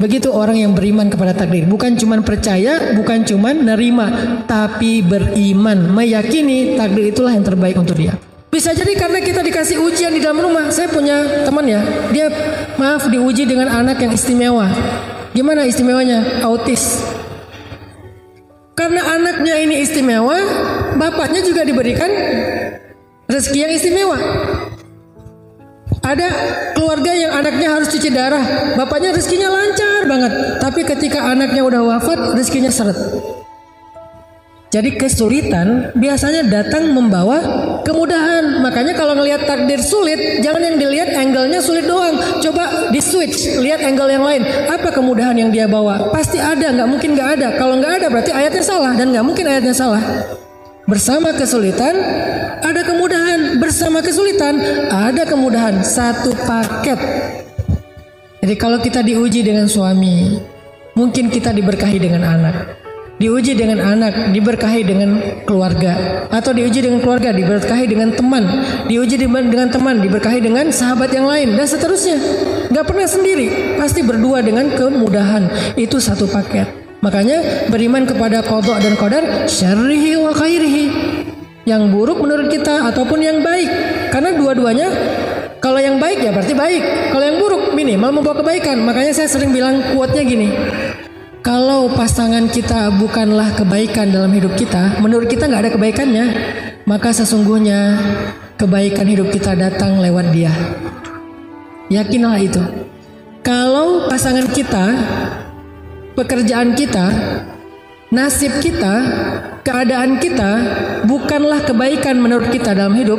Begitu orang yang beriman kepada takdir. Bukan cuma percaya, bukan cuma nerima, tapi beriman, meyakini takdir itulah yang terbaik untuk dia. Bisa jadi karena kita dikasih ujian di dalam rumah. Saya punya teman ya, dia diuji dengan anak yang istimewa. Gimana istimewanya? Autis. Karena anaknya ini istimewa, bapaknya juga diberikan rezeki yang istimewa. Ada keluarga yang anaknya harus cuci darah, bapaknya rezekinya lancar banget. Tapi ketika anaknya udah wafat, rezekinya seret. Jadi kesulitan biasanya datang membawa kemudahan. Makanya kalau ngelihat takdir sulit, jangan yang dilihat angle-nya sulit doang. Coba di switch, lihat angle yang lain. Apa kemudahan yang dia bawa? Pasti ada, nggak mungkin nggak ada. Kalau nggak ada berarti ayatnya salah, dan nggak mungkin ayatnya salah. Bersama kesulitan ada kemudahan, bersama kesulitan ada kemudahan, satu paket. Jadi kalau kita diuji dengan suami, mungkin kita diberkahi dengan anak. Diuji dengan anak, diberkahi dengan keluarga. Atau diuji dengan keluarga, diberkahi dengan teman. Diuji dengan teman, diberkahi dengan sahabat yang lain, dan seterusnya. Gak pernah sendiri, pasti berdua dengan kemudahan. Itu satu paket. Makanya beriman kepada qadha dan qadar, syarrihi wa khairihi. Yang buruk menurut kita ataupun yang baik. Karena dua-duanya, kalau yang baik ya berarti baik. Kalau yang buruk minimal membawa kebaikan. Makanya saya sering bilang quote-nya gini. Kalau pasangan kita bukanlah kebaikan dalam hidup kita, menurut kita nggak ada kebaikannya, maka sesungguhnya kebaikan hidup kita datang lewat dia. Yakinlah itu. Kalau pasangan kita, pekerjaan kita, nasib kita, keadaan kita bukanlah kebaikan menurut kita dalam hidup,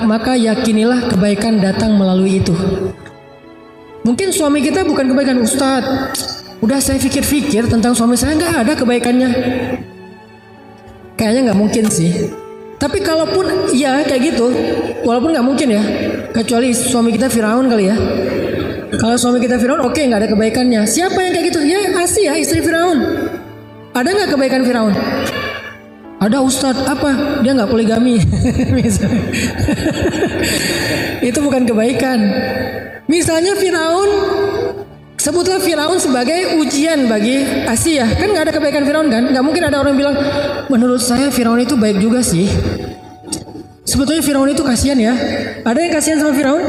maka yakinilah kebaikan datang melalui itu. Mungkin suami kita bukan kebaikan, Ustadz. Udah saya pikir-pikir tentang suami saya, nggak ada kebaikannya. Kayaknya nggak mungkin sih. Tapi kalaupun ya kayak gitu, walaupun nggak mungkin ya, kecuali suami kita Firaun kali ya. Kalau suami kita Firaun, oke, nggak ada kebaikannya. Siapa yang kayak gitu? Ya Asia, istri Firaun. Ada nggak kebaikan Firaun? Ada, Ustadz. Apa? Dia nggak poligami. Itu bukan kebaikan. Misalnya Firaun, sebutlah Firaun sebagai ujian bagi Asia. Kan gak ada kebaikan Firaun kan? Gak mungkin ada orang bilang, menurut saya Firaun itu baik juga sih. Sebetulnya Firaun itu kasihan ya. Ada yang kasihan sama Firaun?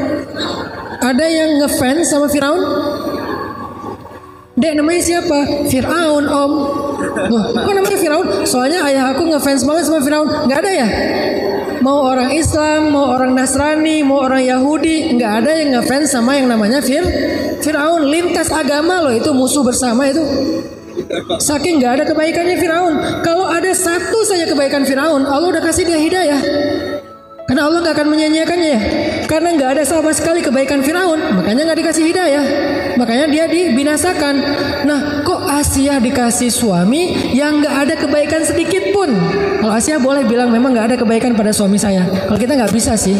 Ada yang ngefans sama Firaun? Dek, namanya siapa? Firaun, Om. Loh, kok namanya Firaun? Soalnya ayah aku ngefans banget sama Firaun. Gak ada ya? Mau orang Islam, mau orang Nasrani, mau orang Yahudi, nggak ada yang ngefans sama yang namanya Firaun. Lintas agama loh, itu musuh bersama itu. Saking nggak ada kebaikannya Firaun. Kalau ada satu saja kebaikan Firaun, Allah udah kasih dia hidayah. Karena Allah nggak akan menyanyiakannya ya. Karena nggak ada sama sekali kebaikan Firaun, makanya nggak dikasih hidayah. Makanya dia dibinasakan. Nah, kok Asia dikasih suami yang nggak ada kebaikan sedikit pun? Kalau Asia boleh bilang memang nggak ada kebaikan pada suami saya. Kalau kita nggak bisa sih.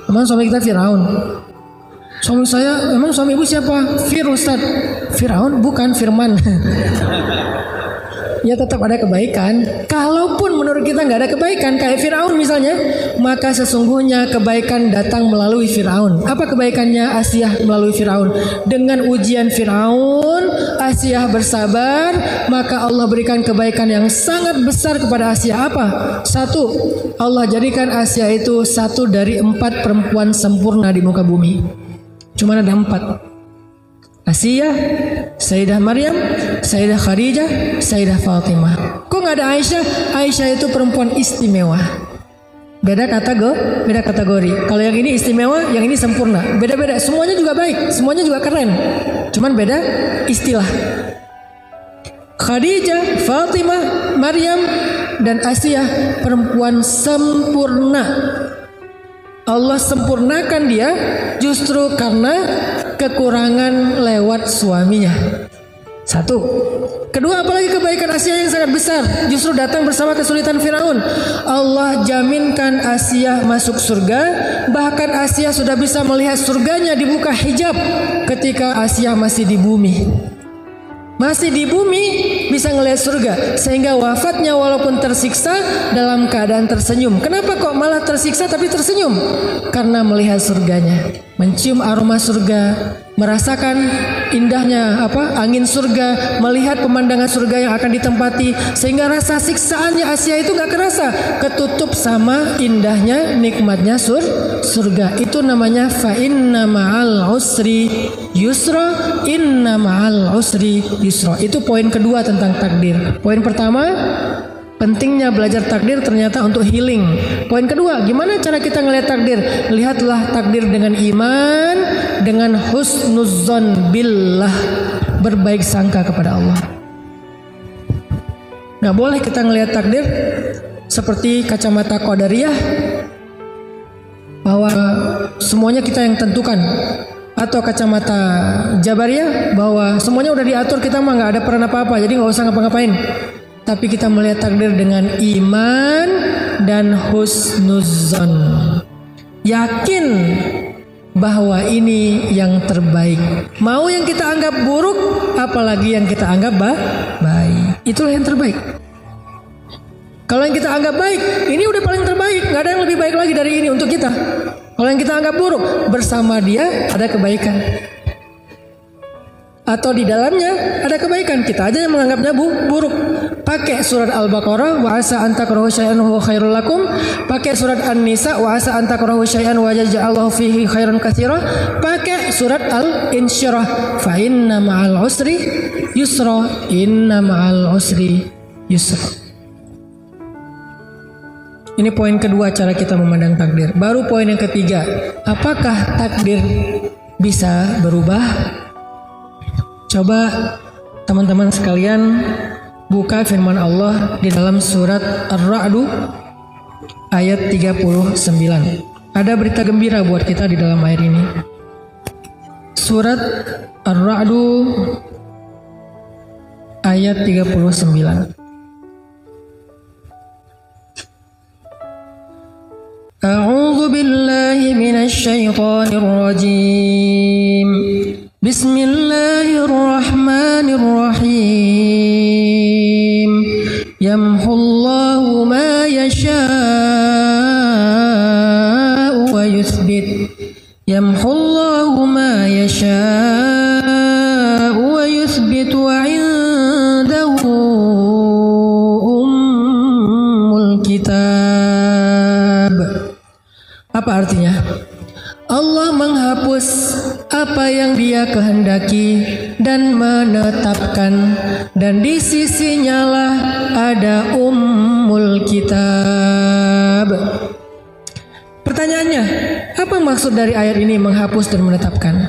Memang suami kita Firaun. Suami saya, memang suami ibu siapa? Ustaz. Firaun bukan Firman. Ya tetap ada kebaikan. Kalaupun menurut kita nggak ada kebaikan kayak Firaun misalnya, maka sesungguhnya kebaikan datang melalui Firaun. Apa kebaikannya Asia melalui Firaun? Dengan ujian Firaun, Asia bersabar, maka Allah berikan kebaikan yang sangat besar kepada Asia. Apa? Satu, Allah jadikan Asia itu satu dari 4 perempuan sempurna di muka bumi. Cuma ada 4. Asia, Sayyidah Maryam, Sayyidah Khadijah, Sayyidah Fatimah. Kok nggak ada Aisyah? Aisyah itu perempuan istimewa. Beda kategori. Kalau yang ini istimewa, yang ini sempurna. Beda-beda. Semuanya juga baik, semuanya juga keren. Cuman beda istilah. Khadijah, Fatimah, Maryam, dan Asia perempuan sempurna. Allah sempurnakan dia justru karena kekurangan lewat suaminya. Satu. Kedua, apalagi kebaikan Asia yang sangat besar justru datang bersama kesulitan Firaun. Allah jaminkan Asia masuk surga. Bahkan Asia sudah bisa melihat surganya dibuka hijab ketika Asia masih di bumi. Masih di bumi bisa ngelihat surga, sehingga wafatnya walaupun tersiksa dalam keadaan tersenyum. Kenapa kok malah tersiksa tapi tersenyum? Karena melihat surganya, mencium aroma surga, merasakan indahnya angin surga, melihat pemandangan surga yang akan ditempati, sehingga rasa siksaannya Asia itu nggak kerasa, ketutup sama indahnya nikmatnya surga. Itu namanya fa inna ma'al usri yusra, inna ma'al usri yusra. Itu poin kedua tentang takdir. Poin pertama, pentingnya belajar takdir ternyata untuk healing. Poin kedua, gimana cara kita ngelihat takdir? Lihatlah takdir dengan iman, dengan husnudzon billah, berbaik sangka kepada Allah. Gak boleh kita ngelihat takdir seperti kacamata qadariyah, bahwa semuanya kita yang tentukan, atau kacamata jabariyah, bahwa semuanya udah diatur, kita mah gak ada peran apa-apa, jadi gak usah ngapa-ngapain. Tapi kita melihat takdir dengan iman dan husnudzon, yakin bahwa ini yang terbaik. Mau yang kita anggap buruk, apalagi yang kita anggap baik, itulah yang terbaik. Kalau yang kita anggap baik, ini udah paling terbaik, gak ada yang lebih baik lagi dari ini untuk kita. Kalau yang kita anggap buruk, bersama dia ada kebaikan, atau di dalamnya ada kebaikan, kita aja yang menganggapnya buruk. Pakai surat Al-Baqarah, wa asa an takrahu syai'an huwa khairul lakum. Pakai surat An-Nisa, wa asa an takrahu syai'an wa yaj'alallahu fihi khairan katsira. Pakai surat Al-Insyirah, fa inna ma'al usri yusra, inna ma'al usri yusra. Ini poin kedua cara kita memandang takdir. Baru poin yang ketiga, apakah takdir bisa berubah? Coba teman-teman sekalian buka firman Allah di dalam surat Ar-Ra'd ayat 39. Ada berita gembira buat kita di dalam ayat ini. Surat Ar-Ra'd ayat 39. A'udzu billahi minasy syaithanir rajim. Bismillahirrahmanirrahim. Yamhullahu ma yasha'u wa yuthbit. Yamhullahu ma yasha'u wa yuthbit wa 'indahu ummul kitab. Apa artinya? Allah menghapus apa yang Dia kehendaki dan menetapkan, dan di sisinya lah ada ummul kitab. Pertanyaannya, apa maksud dari ayat ini menghapus dan menetapkan?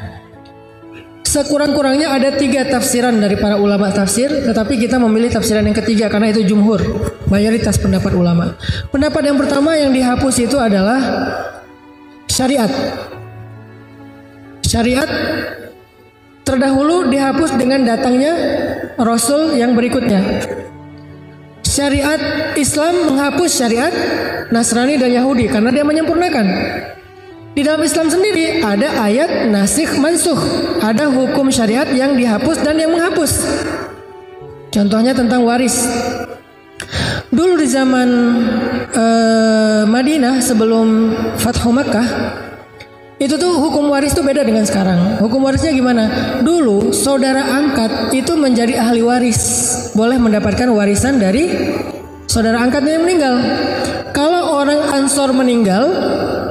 Sekurang-kurangnya ada 3 tafsiran dari para ulama tafsir, tetapi kita memilih tafsiran yang ketiga karena itu jumhur, mayoritas pendapat ulama. Pendapat yang pertama yang dihapus itu adalah syariat. Syariat terdahulu dihapus dengan datangnya Rasul yang berikutnya. Syariat Islam menghapus syariat Nasrani dan Yahudi karena dia menyempurnakan. Di dalam Islam sendiri ada ayat nasikh mansukh, ada hukum syariat yang dihapus dan yang menghapus. Contohnya tentang waris. Dulu di zaman Madinah sebelum Fathu Makkah, itu tuh hukum waris tuh beda dengan sekarang. Hukum warisnya gimana? Dulu saudara angkat itu menjadi ahli waris, boleh mendapatkan warisan dari saudara angkatnya yang meninggal. Kalau orang Ansor meninggal,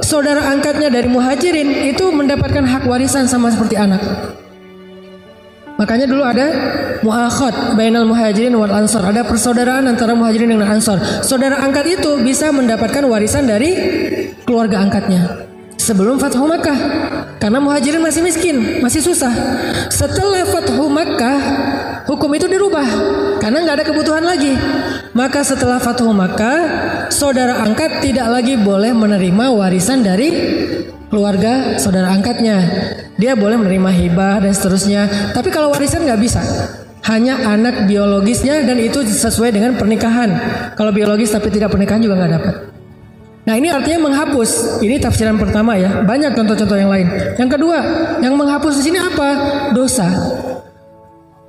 saudara angkatnya dari Muhajirin itu mendapatkan hak warisan sama seperti anak. Makanya dulu ada mu'akhad bainal Muhajirin wal Ansor, ada persaudaraan antara Muhajirin dengan Ansor. Saudara angkat itu bisa mendapatkan warisan dari keluarga angkatnya sebelum Fathu Makkah, karena Muhajirin masih miskin, masih susah. Setelah Fathu Makkah, hukum itu dirubah karena nggak ada kebutuhan lagi. Maka setelah Fathu Makkah, saudara angkat tidak lagi boleh menerima warisan dari keluarga saudara angkatnya. Dia boleh menerima hibah dan seterusnya. Tapi kalau warisan nggak bisa, hanya anak biologisnya, dan itu sesuai dengan pernikahan. Kalau biologis tapi tidak pernikahan juga nggak dapat. Nah, ini artinya menghapus. Ini tafsiran pertama ya. Banyak contoh-contoh yang lain. Yang kedua, yang menghapus di sini apa? Dosa.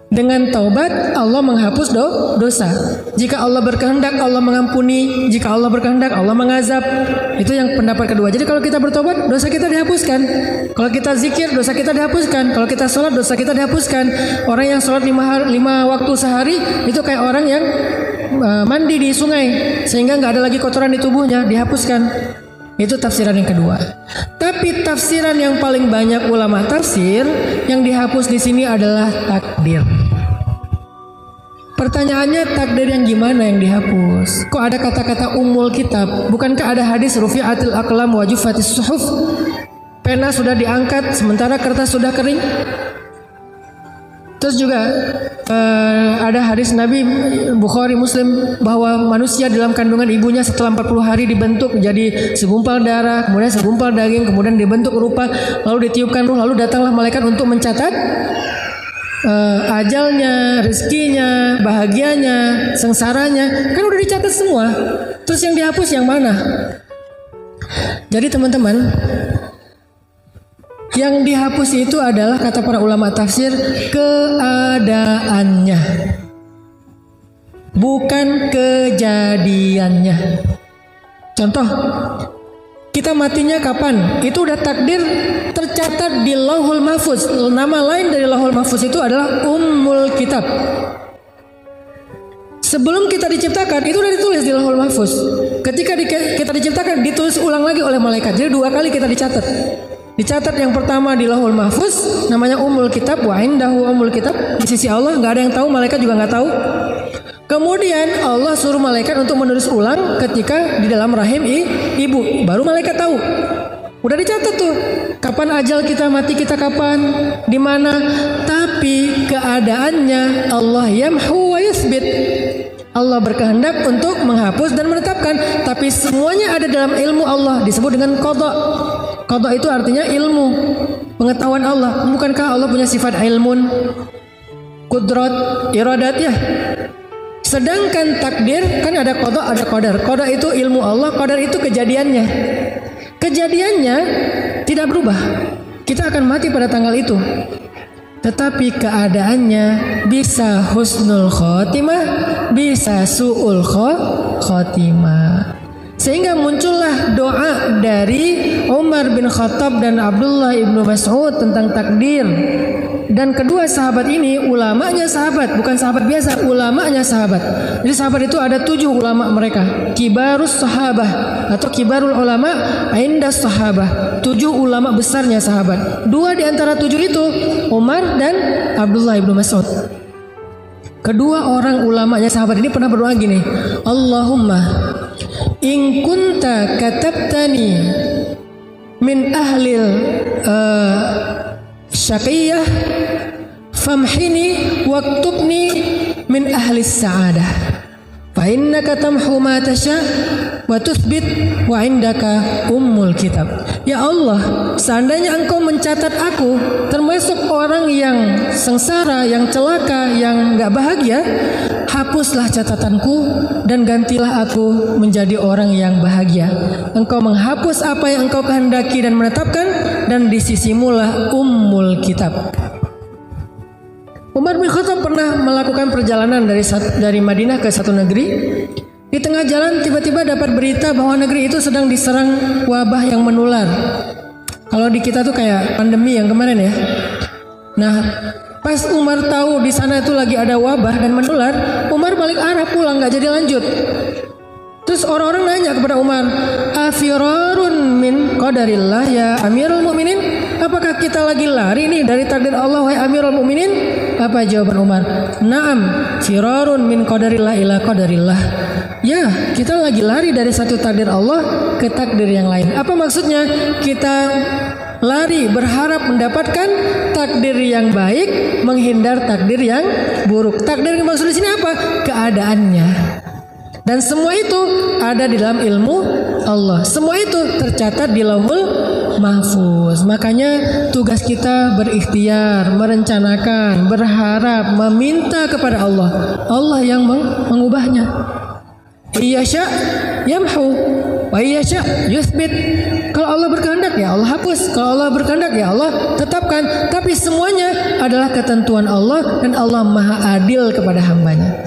Dengan taubat Allah menghapus dosa. Jika Allah berkehendak Allah mengampuni, jika Allah berkehendak Allah mengazab. Itu yang pendapat kedua. Jadi kalau kita bertobat dosa kita dihapuskan. Kalau kita zikir dosa kita dihapuskan. Kalau kita sholat dosa kita dihapuskan. Orang yang sholat 5 waktu sehari itu kayak orang yang mandi di sungai sehingga nggak ada lagi kotoran di tubuhnya, dihapuskan. Itu tafsiran yang kedua. Tapi tafsiran yang paling banyak ulama tafsir yang dihapus di sini adalah takdir. Pertanyaannya, takdir yang gimana yang dihapus? Kok ada kata-kata umul kitab? Bukankah ada hadis rufi'atil aqlam wa juffatis suhuf? Pena sudah diangkat sementara kertas sudah kering. Terus juga ada hadis Nabi Bukhari Muslim bahwa manusia dalam kandungan ibunya setelah 40 hari dibentuk menjadi segumpal darah, kemudian segumpal daging, kemudian dibentuk rupa, lalu ditiupkan ruh, lalu datanglah malaikat untuk mencatat ajalnya, rezekinya, bahagianya, sengsaranya. Kan udah dicatat semua. Terus yang dihapus yang mana? Jadi teman-teman, yang dihapus itu adalah kata para ulama tafsir keadaannya, bukan kejadiannya. Contoh, kita matinya kapan? Itu udah takdir tercatat di Lauhul Mahfuz. Nama lain dari Lauhul Mahfuz itu adalah Ummul Kitab. Sebelum kita diciptakan itu udah ditulis di Lauhul Mahfuz. Ketika kita diciptakan ditulis ulang lagi oleh malaikat. Jadi 2 kali kita dicatat. Dicatat yang pertama di Lauhul Mahfuz, namanya Ummul Kitab, wa indahu Ummul Kitab, di sisi Allah, nggak ada yang tahu, malaikat juga nggak tahu. Kemudian Allah suruh malaikat untuk menulis ulang ketika di dalam rahim ibu, baru malaikat tahu. Udah dicatat tuh, kapan ajal kita, mati kita kapan, di mana. Tapi keadaannya Allah yamhu wa yuthbit. Allah berkehendak untuk menghapus dan menetapkan, tapi semuanya ada dalam ilmu Allah, disebut dengan qada. Qada itu artinya ilmu, pengetahuan Allah. Bukankah Allah punya sifat ilmun, kudrat, iradat ya? Sedangkan takdir kan ada qada, ada qadar. Qada itu ilmu Allah, qadar itu kejadiannya. Kejadiannya tidak berubah. Kita akan mati pada tanggal itu. Tetapi keadaannya bisa husnul khotimah, bisa su'ul khotimah. Sehingga muncullah doa dari Umar bin Khattab dan Abdullah ibnu Mas'ud tentang takdir. Dan kedua sahabat ini ulamanya sahabat, bukan sahabat biasa, ulamanya sahabat. Jadi sahabat itu ada 7 ulama mereka, kibarus sahabah atau kibarul ulama indas sahabah, 7 ulama besarnya sahabat. 2 di antara 7 itu Umar dan Abdullah ibnu Mas'ud. Kedua orang ulamanya sahabat ini pernah berdoa gini, Allahumma in kunta katabtani min ahlil syaqiyah famhini waktubni min ahlis sa'adah fa innaka tamhu ma tasha wa tuthbit wa indaka ummul kitab. Ya Allah, seandainya engkau mencatat aku termasuk orang yang sengsara, yang celaka, yang gak bahagia, hapuslah catatanku dan gantilah aku menjadi orang yang bahagia. Engkau menghapus apa yang engkau kehendaki dan menetapkan, dan di sisimulah ummul kitab. Umar bin Khattab pernah melakukan perjalanan dari Madinah ke satu negeri. Di tengah jalan tiba-tiba dapat berita bahwa negeri itu sedang diserang wabah yang menular. Kalau di kita tuh kayak pandemi yang kemarin ya. Nah, pas Umar tahu di sana itu lagi ada wabah dan menular, Umar balik arah pulang, nggak jadi lanjut. Terus orang-orang nanya kepada Umar, afirarun min qadarillah ya Amirul Mukminin? Apakah kita lagi lari nih dari takdir Allah wahai Amirul Mukminin? Apa jawaban Umar? Naam, firarun min qadarillah ila qadarillah. Ya, kita lagi lari dari satu takdir Allah ke takdir yang lain. Apa maksudnya? Kita lari berharap mendapatkan takdir yang baik, menghindar takdir yang buruk. Takdir yang maksud di sini apa? Keadaannya. Dan semua itu ada di dalam ilmu Allah. Semua itu tercatat di Lauhul Mahfuz. Makanya tugas kita berikhtiar, merencanakan, berharap, meminta kepada Allah. Allah yang mengubahnya. Iyasya yamhu wa iyasya yuthbit. Kalau Allah berkehendak ya Allah hapus, kalau Allah berkehendak ya Allah tetapkan. Tapi semuanya adalah ketentuan Allah dan Allah Maha Adil kepada hambanya.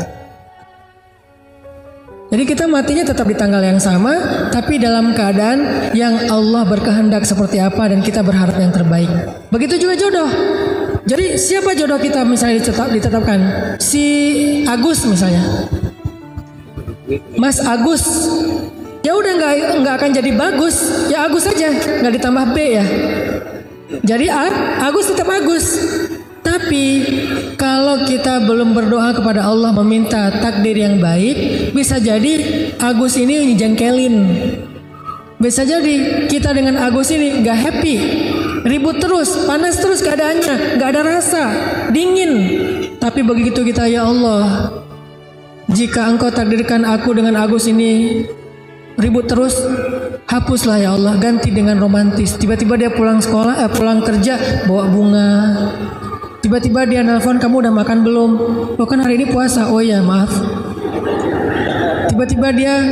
Jadi kita matinya tetap di tanggal yang sama, tapi dalam keadaan yang Allah berkehendak seperti apa dan kita berharap yang terbaik. Begitu juga jodoh. Jadi siapa jodoh kita misalnya ditetapkan? Si Agus misalnya. Mas Agus, ya udah nggak akan jadi bagus, ya Agus aja, nggak ditambah B ya. Jadi Agus tetap Agus. Tapi kalau kita belum berdoa kepada Allah meminta takdir yang baik, bisa jadi Agus ini jengkelin. Bisa jadi kita dengan Agus ini nggak happy, ribut terus, panas terus keadaannya, nggak ada rasa, dingin. Tapi begitu kita ya Allah, jika Engkau takdirkan aku dengan Agus ini ribut terus, hapuslah ya Allah, ganti dengan romantis. Tiba-tiba dia pulang kerja bawa bunga. Tiba-tiba dia nelpon, kamu udah makan belum? Oh kan hari ini puasa. Oh ya maaf. Tiba-tiba dia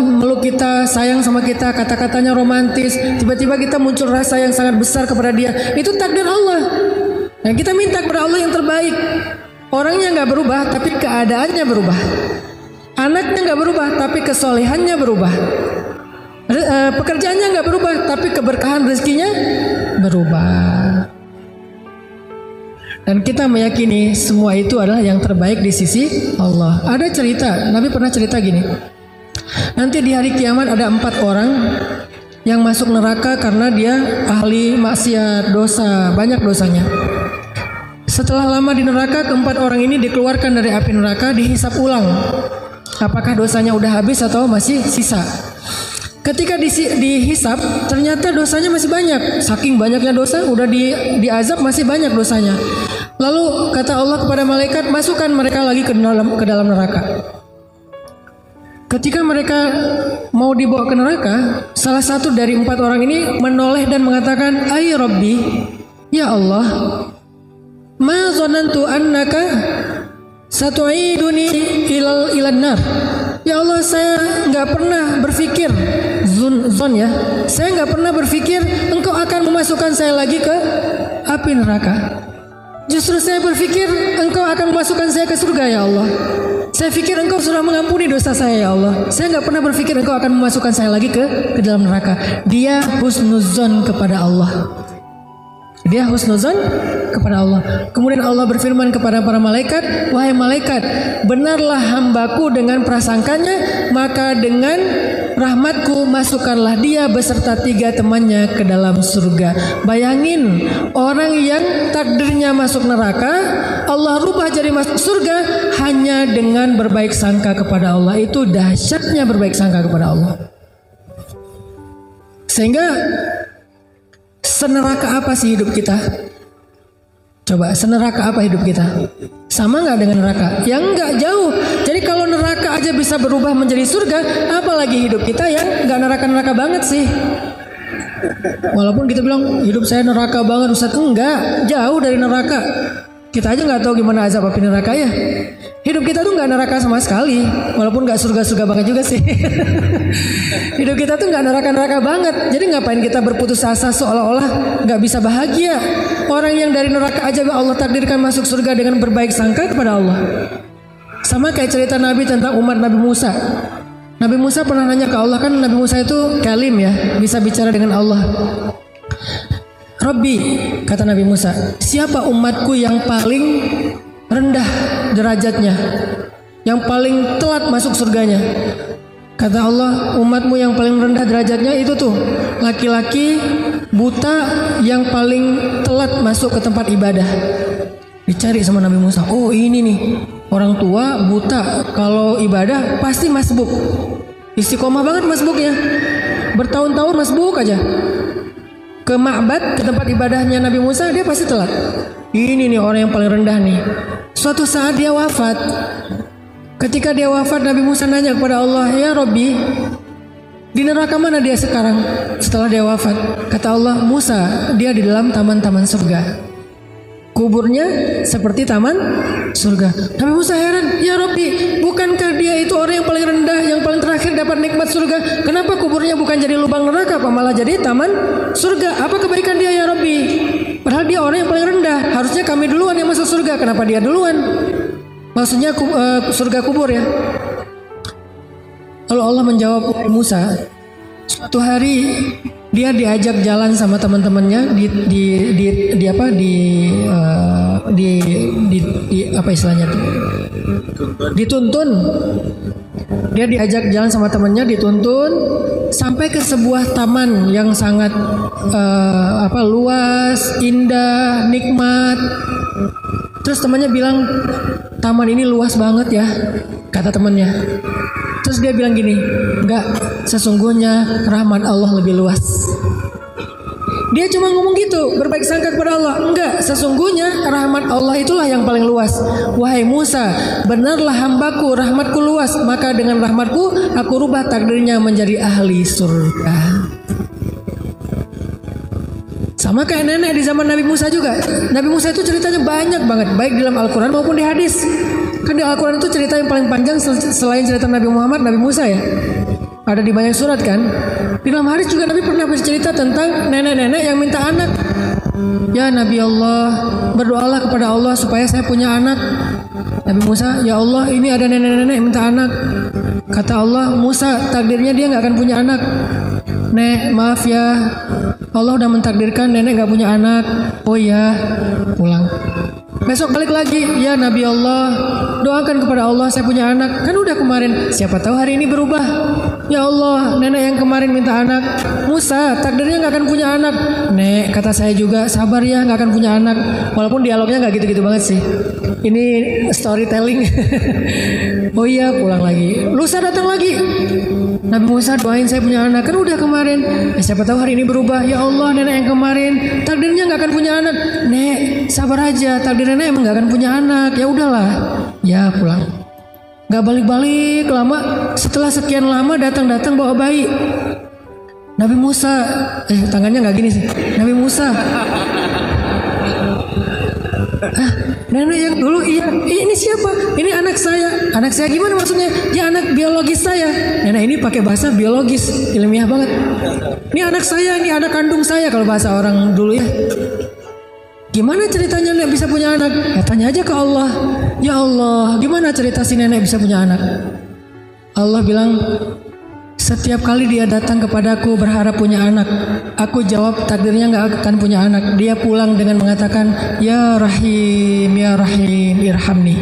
meluk kita, sayang sama kita, kata-katanya romantis. Tiba-tiba kita muncul rasa yang sangat besar kepada dia. Itu takdir Allah. Dan kita minta kepada Allah yang terbaik. Orangnya nggak berubah, tapi keadaannya berubah. Anaknya nggak berubah, tapi kesolehannya berubah. Pekerjaannya nggak berubah, tapi keberkahan rezekinya berubah. Dan kita meyakini semua itu adalah yang terbaik di sisi Allah. Ada cerita, Nabi pernah cerita gini. Nanti di hari kiamat ada 4 orang yang masuk neraka karena dia ahli maksiat, dosa, banyak dosanya. Setelah lama di neraka, keempat orang ini dikeluarkan dari api neraka, dihisap ulang. Apakah dosanya udah habis atau masih sisa? Ketika dihisap, ternyata dosanya masih banyak. Saking banyaknya dosa, udah diazab masih banyak dosanya. Lalu kata Allah kepada malaikat, masukkan mereka lagi ke dalam neraka. Ketika mereka mau dibawa ke neraka, salah satu dari 4 orang ini menoleh dan mengatakan, "Ay Rabbi, ya Allah, ma zonantu annaka satu'iduni ilan nar." Ya Allah, saya nggak pernah berpikir zon ya. Saya nggak pernah berpikir Engkau akan memasukkan saya lagi ke api neraka. Justru saya berpikir Engkau akan memasukkan saya ke surga ya Allah. Saya pikir Engkau sudah mengampuni dosa saya ya Allah. Saya nggak pernah berpikir Engkau akan memasukkan saya lagi ke dalam neraka. Dia husnuzon kepada Allah. Dia husnuzon kepada Allah. Kemudian Allah berfirman kepada para malaikat, wahai malaikat, benarlah hambaku dengan prasangkanya, maka dengan rahmatku masukkanlah dia beserta 3 temannya ke dalam surga. Bayangin, orang yang takdirnya masuk neraka, Allah rubah jadi masuk surga hanya dengan berbaik sangka kepada Allah. Itu dahsyatnya berbaik sangka kepada Allah. Sehingga seneraka apa sih hidup kita? Coba, seneraka apa hidup kita? Sama nggak dengan neraka? Ya nggak jauh. Jadi kalau neraka aja bisa berubah menjadi surga, apalagi hidup kita yang nggak neraka-neraka banget sih. Walaupun kita bilang hidup saya neraka banget, Ustaz, enggak, jauh dari neraka. Kita aja nggak tahu gimana azab api neraka ya. Hidup kita tuh nggak neraka sama sekali, walaupun nggak surga-surga banget juga sih. Hidup kita tuh nggak neraka-neraka banget. Jadi ngapain kita berputus asa seolah-olah nggak bisa bahagia? Orang yang dari neraka aja Allah takdirkan masuk surga dengan berbaik sangka kepada Allah. Sama kayak cerita Nabi tentang umat Nabi Musa. Nabi Musa pernah nanya ke Allah, kan Nabi Musa itu kalim ya, bisa bicara dengan Allah. Rabbi, kata Nabi Musa, siapa umatku yang paling rendah derajatnya, yang paling telat masuk surganya? Kata Allah, umatmu yang paling rendah derajatnya itu tuh laki-laki buta yang paling telat masuk ke tempat ibadah. Dicari sama Nabi Musa, oh ini nih orang tua buta, kalau ibadah pasti masbuk, istiqomah banget masbuknya, bertahun-tahun masbuk aja. Ke ma'bad, ke tempat ibadahnya Nabi Musa, dia pasti telat. Ini nih orang yang paling rendah nih. Suatu saat dia wafat. Ketika dia wafat, Nabi Musa nanya kepada Allah, ya Rabbi, di neraka mana dia sekarang setelah dia wafat? Kata Allah, Musa, dia di dalam taman-taman surga. kuburnya seperti taman surga. Nabi Musa heran, ya Rabbi, bukankah dia itu orang yang paling rendah, yang paling terakhir dapat nikmat surga? Kenapa kuburnya bukan jadi lubang neraka, apa malah jadi taman surga? Apa kebaikan dia ya Rabbi? Padahal dia orang yang paling rendah. Harusnya kami duluan yang masuk surga. Kenapa dia duluan? Maksudnya surga kubur ya. Lalu Allah menjawab, wahai Musa, suatu hari dia diajak jalan sama teman-temannya di apa istilahnya tuh? Dituntun. Dia diajak jalan sama temannya, dituntun sampai ke sebuah taman yang sangat luas, indah, nikmat. Terus temannya bilang, taman ini luas banget ya, kata temannya. Terus dia bilang gini, enggak, sesungguhnya rahmat Allah lebih luas. Dia cuma ngomong gitu, berbaik sangka kepada Allah. Enggak, sesungguhnya rahmat Allah itulah yang paling luas. Wahai Musa, benarlah hambaku, rahmatku luas, maka dengan rahmatku aku rubah takdirnya menjadi ahli surga. Sama kayak nenek di zaman Nabi Musa juga. Nabi Musa itu ceritanya banyak banget, baik dalam Al-Quran maupun di hadis. Kan di Al-Quran itu cerita yang paling panjang selain cerita Nabi Muhammad, Nabi Musa ya. Ada di banyak surat kan. Di dalam hadis juga Nabi pernah bercerita tentang nenek-nenek yang minta anak. Ya Nabi Allah, berdoalah kepada Allah supaya saya punya anak. Nabi Musa, ya Allah, ini ada nenek-nenek yang minta anak. Kata Allah, Musa, takdirnya dia gak akan punya anak. Nek, maaf ya, Allah udah mentakdirkan nenek gak punya anak. Oh ya, pulang. Besok balik lagi, ya Nabi Allah, doakan kepada Allah saya punya anak. Kan udah kemarin, siapa tahu hari ini berubah. Ya Allah, nenek yang kemarin minta anak, Musa takdirnya gak akan punya anak. Nek, kata saya juga, sabar ya, gak akan punya anak. Walaupun dialognya gak gitu-gitu banget sih. Ini storytelling. Oh iya, pulang lagi. Lusa datang lagi. Nabi Musa, doain saya punya anak. Kan udah kemarin, siapa tahu hari ini berubah. Ya Allah, nenek yang kemarin takdirnya gak akan punya anak. Nek, sabar aja, takdir nenek emang gak akan punya anak. Ya udahlah. Ya pulang. Gak balik-balik lama. Setelah sekian lama datang-datang bawa bayi. Nabi Musa, tangannya gak gini sih. Nabi Musa, nenek yang dulu, iya, ini siapa? Ini anak saya. Anak saya gimana maksudnya? Ya anak biologis saya. Nenek ini pakai bahasa biologis, ilmiah banget. Ini anak saya, ini anak kandung saya kalau bahasa orang dulu ya. Gimana ceritanya nenek bisa punya anak? Ya tanya aja ke Allah. Ya Allah, gimana cerita si nenek bisa punya anak? Allah bilang, setiap kali dia datang kepadaku berharap punya anak, aku jawab takdirnya gak akan punya anak. Dia pulang dengan mengatakan, Ya Rahim, Ya Rahim, irhamni.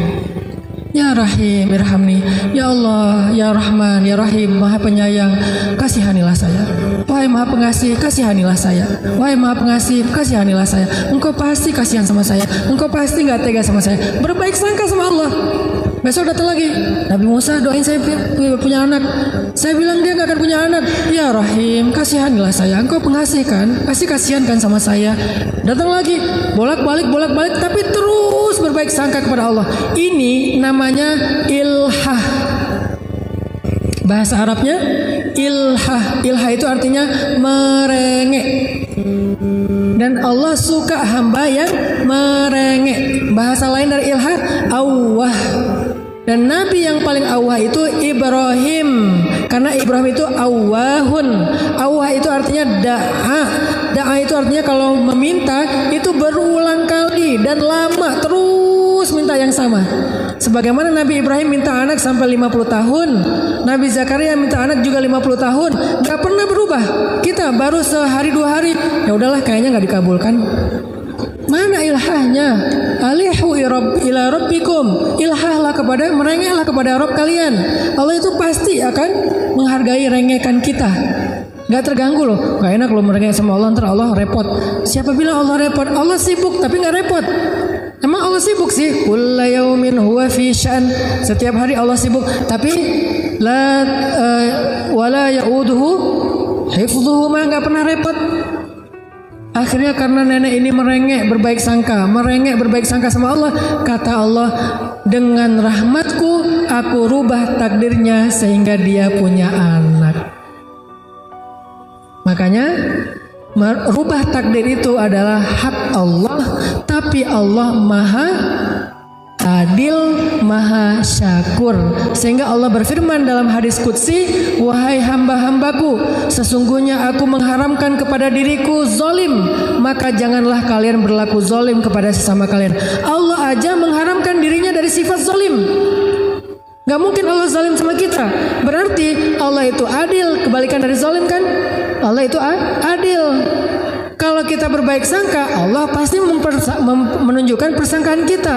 Ya Rahim, irhamni. Ya Allah, Ya Rahman, Ya Rahim, Maha Penyayang, kasihanilah saya. Wahai Maha Pengasih, kasihanilah saya. Wahai Maha Pengasih, kasihanilah saya. Engkau pasti kasihan sama saya. Engkau pasti gak tega sama saya. Berbaik sangka sama Allah. Besok datang lagi, Nabi Musa, doain saya punya anak. Saya bilang dia gak akan punya anak. Ya Rahim, kasihanilah saya. Engkau pengasih kan, pasti kasihan kan sama saya. Datang lagi, bolak-balik, tapi terus berbaik sangka kepada Allah. Ini namanya ilhah. Bahasa Arabnya ilhah. Ilhah itu artinya merengek. Dan Allah suka hamba yang merengek. Bahasa lain dari ilhah, awwah. Dan Nabi yang paling awwah itu Ibrahim. Karena Ibrahim itu awwahun. Awwah itu artinya da'a. Da'a itu artinya kalau meminta itu berulang kali dan lama, terus minta yang sama. Sebagaimana Nabi Ibrahim minta anak sampai 50 tahun, Nabi Zakaria minta anak juga 50 tahun, gak pernah berubah. Kita baru sehari 2 hari, ya udahlah kayaknya gak dikabulkan. Mana ilhahnya? Alihu ila rabbikum. Ilhahlah kepada, merengeklah kepada Rabb kalian. Allah itu pasti akan menghargai rengekan kita. Gak terganggu loh. Gak enak loh merengek sama Allah, ntar Allah repot. Siapa bilang Allah repot? Allah sibuk tapi gak repot. Emang Allah sibuk sih? Kulla yaumin huwa fi sya'an. Setiap hari Allah sibuk, tapi wala ya'uduhu hifdhuhu, mah gak pernah repot. Akhirnya karena nenek ini merengek berbaik sangka sama Allah, kata Allah, dengan rahmatku aku rubah takdirnya sehingga dia punya anak. Makanya merubah takdir itu adalah hak Allah, tapi Allah Maha Adil, Maha Syakur. Sehingga Allah berfirman dalam hadis qudsi, wahai hamba-hambaku, sesungguhnya aku mengharamkan kepada diriku zalim, maka janganlah kalian berlaku zalim kepada sesama kalian. Allah aja mengharamkan dirinya dari sifat zalim. Gak mungkin Allah zalim sama kita. Berarti Allah itu adil. Kebalikan dari zalim kan? Allah itu adil. Kalau kita berbaik sangka, Allah pasti menunjukkan persangkaan kita.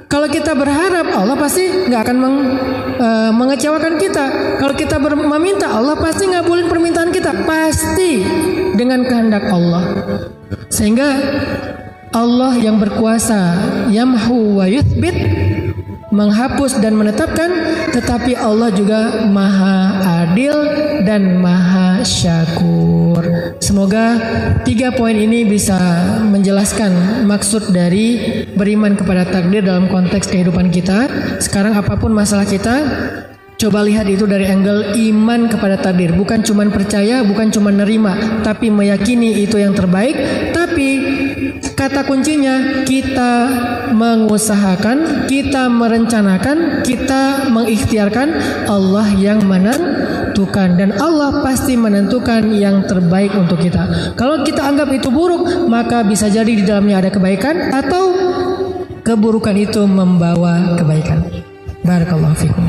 Kalau kita berharap, Allah pasti gak akan mengecewakan kita. Kalau kita meminta, Allah pasti ngabulin permintaan kita. Pasti dengan kehendak Allah. Sehingga Allah yang berkuasa, yamhu wa yuthbit, menghapus dan menetapkan, tetapi Allah juga Maha Adil dan Maha Syakur. Semoga 3 poin ini bisa menjelaskan maksud dari beriman kepada takdir dalam konteks kehidupan kita. Sekarang apapun masalah kita, coba lihat itu dari angle iman kepada takdir. Bukan cuma percaya, bukan cuma nerima, tapi meyakini itu yang terbaik. Tapi kata kuncinya kita mengusahakan, kita merencanakan, kita mengikhtiarkan, Allah yang menentukan, dan Allah pasti menentukan yang terbaik untuk kita. Kalau kita anggap itu buruk, maka bisa jadi di dalamnya ada kebaikan atau keburukan itu membawa kebaikan. Barakallahu fikum.